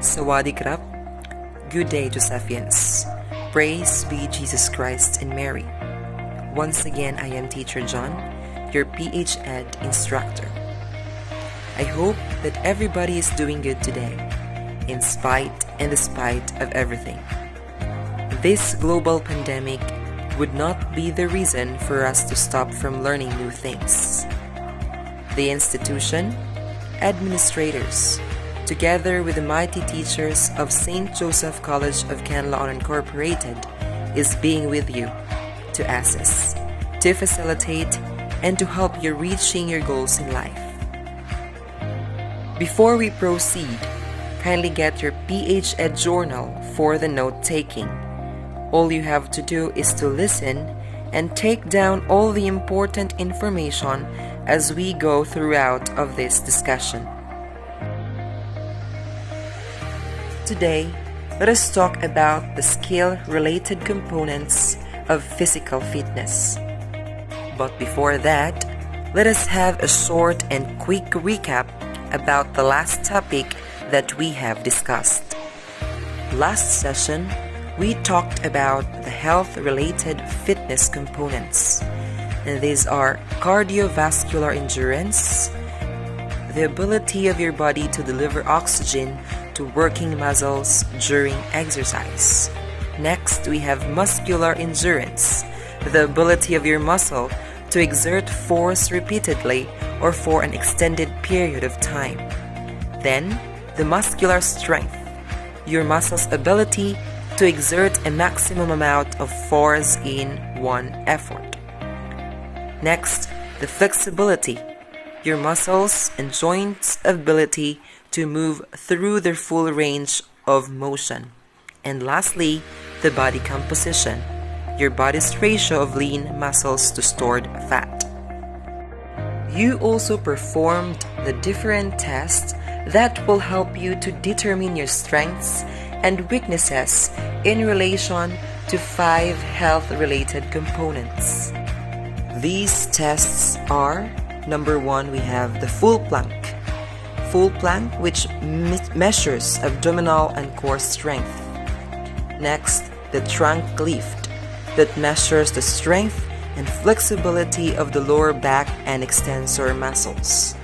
Sawadee krap. Good day, Josephians. Praise be Jesus Christ and Mary. Once again, I am Teacher John, your PH Ed instructor. I hope that everybody is doing good today, in spite and despite of everything. This global pandemic would not be the reason for us to stop from learning new things. The institution, administrators, together with the mighty teachers of St. Joseph College of Canlaon Incorporated, is being with you to assist, to facilitate, and to help you reaching your goals in life. Before we proceed, kindly get your PH Ed journal for the note-taking. All you have to do is to listen and take down all the important information as we go throughout of this discussion. Today, let us talk about the skill-related components of physical fitness. But before that, let us have a short and quick recap about the last topic that we have discussed. Last session, we talked about the health-related fitness components, and these are cardiovascular endurance, the ability of your body to deliver oxygen to working muscles during exercise. Next, we have muscular endurance, the ability of your muscle to exert force repeatedly or for an extended period of time. Then, the muscular strength, your muscle's ability to exert a maximum amount of force in one effort. Next, the flexibility, your muscles and joints' ability to move through their full range of motion. And lastly, the body composition, your body's ratio of lean muscles to stored fat. You also performed the different tests that will help you to determine your strengths and weaknesses in relation to 5 health-related components. These tests are: number 1, we have the full plank. Full plank, which measures abdominal and core strength. Next, the trunk lift, that measures the strength and flexibility of the lower back and extensor muscles.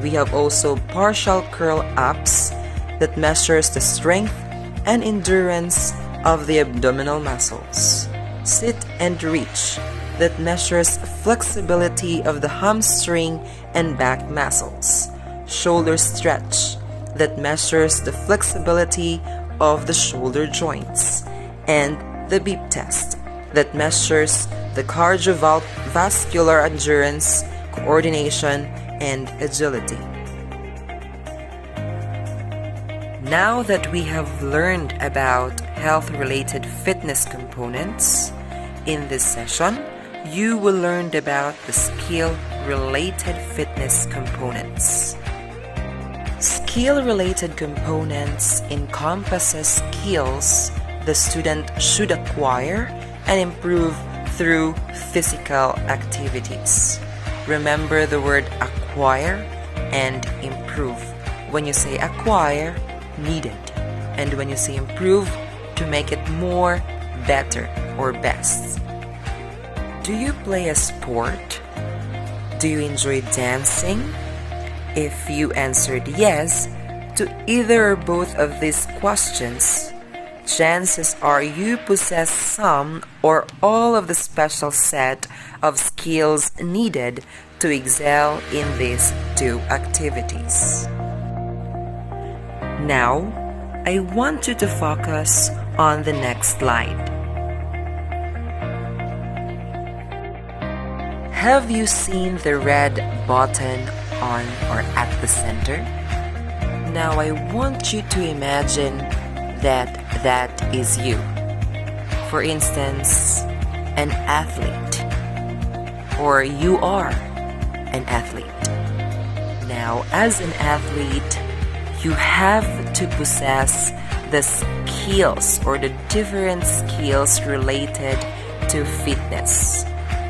We have also partial curl ups, that measures the strength and endurance of the abdominal muscles. Sit and reach, that measures flexibility of the hamstring and back muscles. Shoulder stretch, that measures the flexibility of the shoulder joints. And the beep test, that measures the cardiovascular endurance, coordination, and agility. Now that we have learned about health-related fitness components, in this session, you will learn about the skill-related fitness components. Skill-related components encompasses skills the student should acquire and improve through physical activities. Remember the word acquire and improve. When you say acquire, needed. And when you say improve, to make it more, better, or best. Do you play a sport? Do you enjoy dancing? If you answered yes to either or both of these questions, chances are you possess some or all of the special set of skills needed to excel in these 2 activities. Now, I want you to focus on the next slide. Have you seen the red button on or at the center? Now I want you to imagine that is you. For instance, an athlete, or you are an athlete. Now, as an athlete, you have to possess the skills or the different skills related to fitness.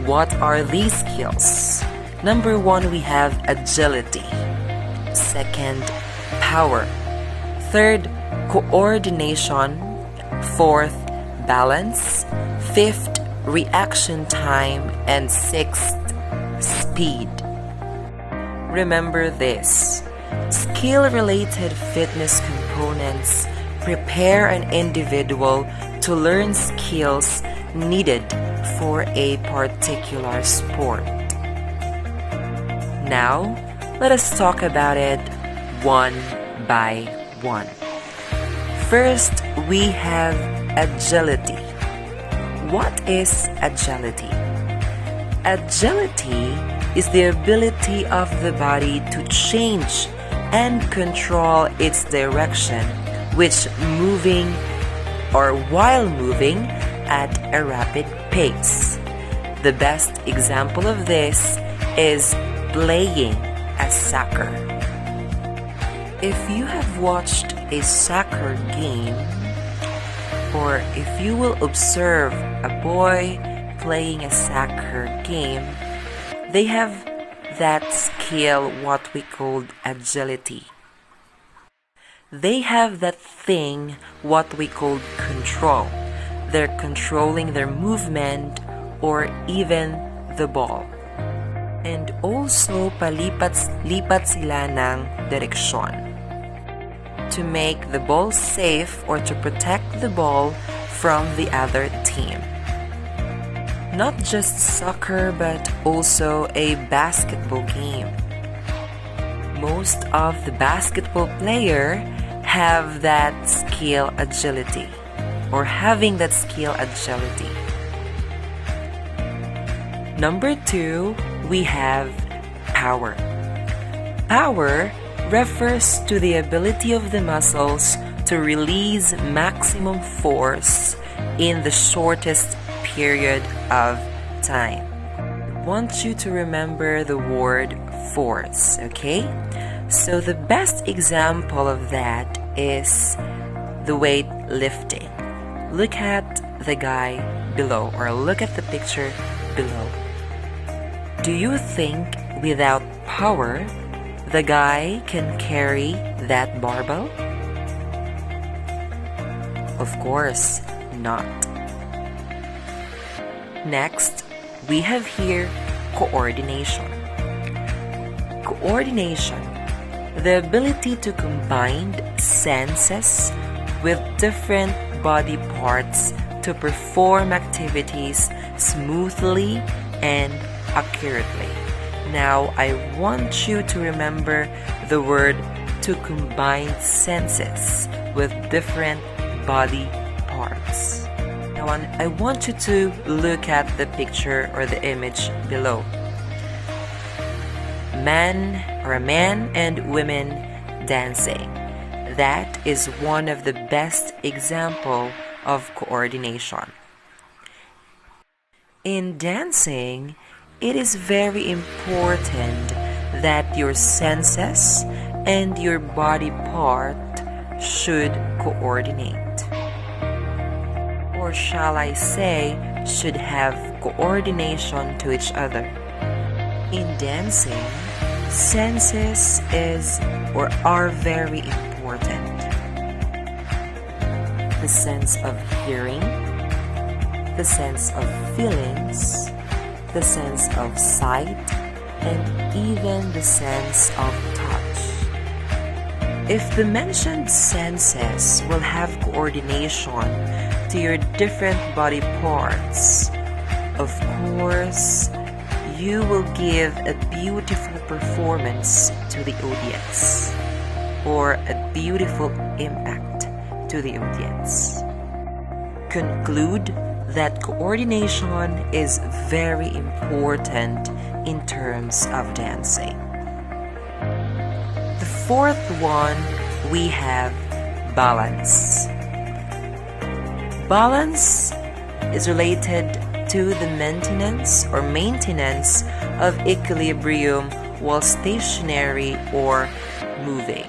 What are these skills? Number 1, we have agility. Second, power. Third, coordination. Fourth, balance. Fifth, reaction time. And sixth, speed. Remember this: skill-related fitness components prepare an individual to learn skills needed for a particular sport. Now, let us talk about it one by one. First, we have agility. What is agility? Agility is the ability of the body to change and control its direction while moving at a rapid pace. The best example of this is playing a soccer. If you have watched a soccer game, or if you will observe a boy playing a soccer game, they have that skill, what we call agility. They have that thing, what we call control. They're controlling their movement or even the ball. And also, palipat sila ng direksyon to make the ball safe or to protect the ball from the other team. Not just soccer, but also a basketball game. Most of the basketball players have that skill agility, or having that skill agility. Number 2, we have power. Power refers to the ability of the muscles to release maximum force in the shortest period of time. I want you to remember the word force, okay? So the best example of that is the weight lifting. Look at the guy below, or look at the picture below. Do you think without power, the guy can carry that barbell? Of course not. Next, we have here coordination. Coordination, the ability to combine senses with different body parts to perform activities smoothly and accurately. Now, I want you to remember the word to combine senses with different body parts. Now, I want you to look at the picture or the image below. A man and women dancing. That is one of the best examples of coordination. In dancing, it is very important that your senses and your body part should coordinate. Or shall I say, should have coordination to each other. In dancing, senses are very important. The sense of hearing, the sense of feelings, the sense of sight, and even the sense of touch. If the mentioned senses will have coordination to your different body parts, of course, you will give a beautiful performance to the audience, or a beautiful impact to the audience. Conclude that coordination is very important in terms of dancing. The fourth one, we have balance. Balance is related to the maintenance of equilibrium while stationary or moving.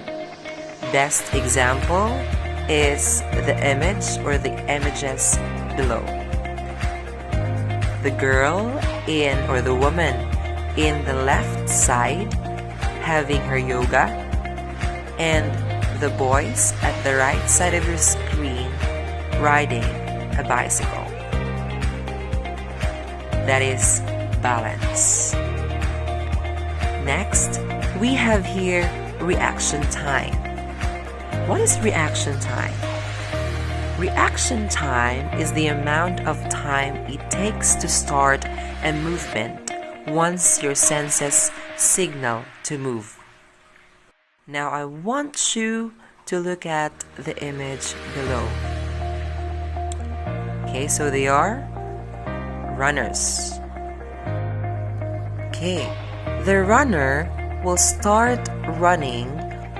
Best example is the image or the images below. The girl or the woman in the left side having her yoga, and the boys at the right side of your screen riding a bicycle. That is balance. Next, we have here reaction time. What is reaction time? Reaction time is the amount of time it takes to start a movement once your senses signal to move. Now I want you to look at the image below. Okay, so they are runners. Okay, the runner will start running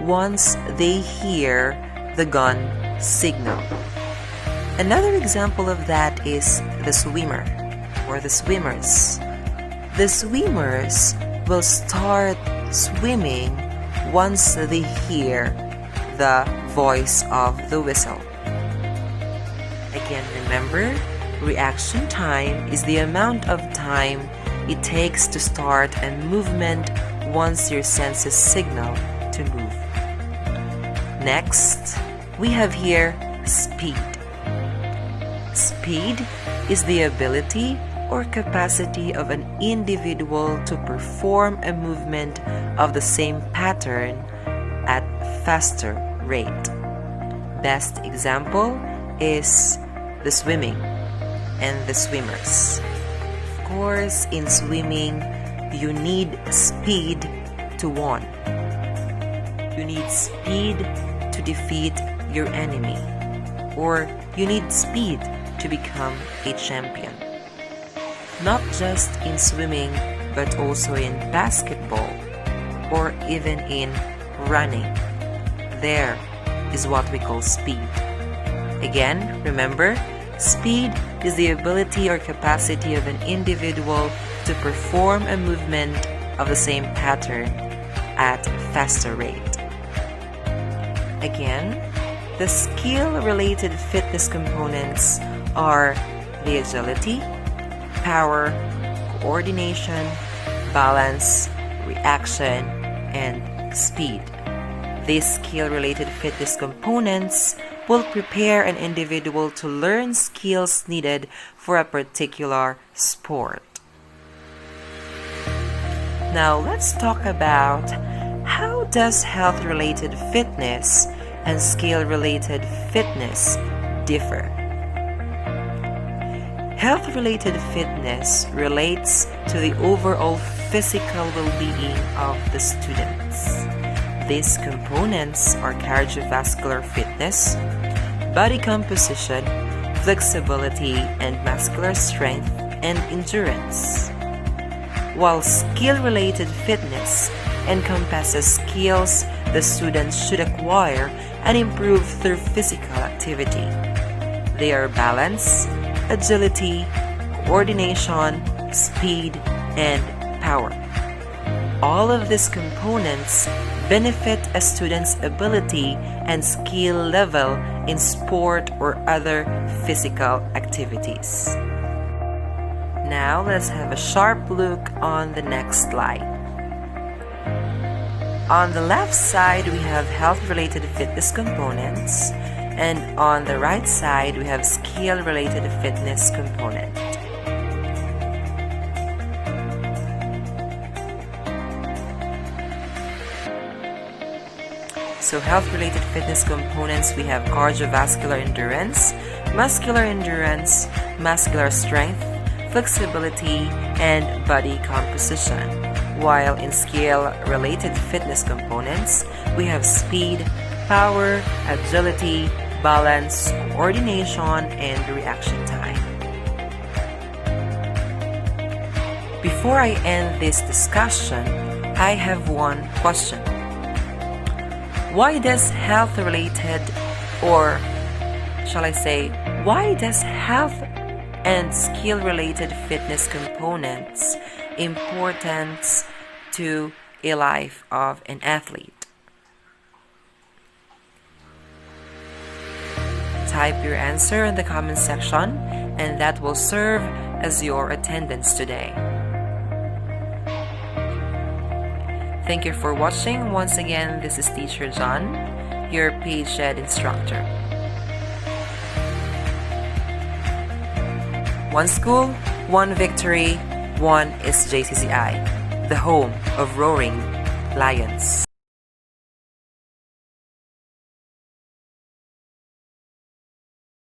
once they hear the gun signal. Another example of that is the swimmer or the swimmers. The swimmers will start swimming once they hear the voice of the whistle. Again, remember, reaction time is the amount of time it takes to start a movement once your senses signal to move. Next, we have here speed. Speed is the ability or capacity of an individual to perform a movement of the same pattern at faster rate. Best example is the swimming and the swimmers. Of course, in swimming, you need speed to win. You need speed to defeat your enemy, or you need speed to become a champion. Not just in swimming, but also in basketball or even in running. There is what we call speed. Again, remember, speed is the ability or capacity of an individual to perform a movement of the same pattern at faster rate. Again, the skill-related fitness components are the agility, power, coordination, balance, reaction, and speed. These skill-related fitness components will prepare an individual to learn skills needed for a particular sport. Now let's talk about how does health-related fitness and skill-related fitness differ. Health-related fitness relates to the overall physical well-being of the students. These components are cardiovascular fitness, body composition, flexibility and muscular strength and endurance. While skill-related fitness encompasses skills the students should acquire and improve through physical activity. They are balance, agility, coordination, speed, and power. All of these components benefit a student's ability and skill level in sport or other physical activities. Now let's have a sharp look on the next slide. On the left side, we have health-related fitness components, and on the right side, we have skill-related fitness component. So health-related fitness components, we have cardiovascular endurance, muscular strength, flexibility, and body composition. While in skill-related fitness components, we have speed, power, agility, balance, coordination, and reaction time. Before I end this discussion, I have one question. Why does health-related, or shall I say, why does health and skill-related fitness components importance to a life of an athlete? Type your answer in the comment section, and that will serve as your attendance today. Thank you for watching. Once again, this is Teacher John, your paid shed instructor. One school, one victory, one is JCCI, the home of roaring lions.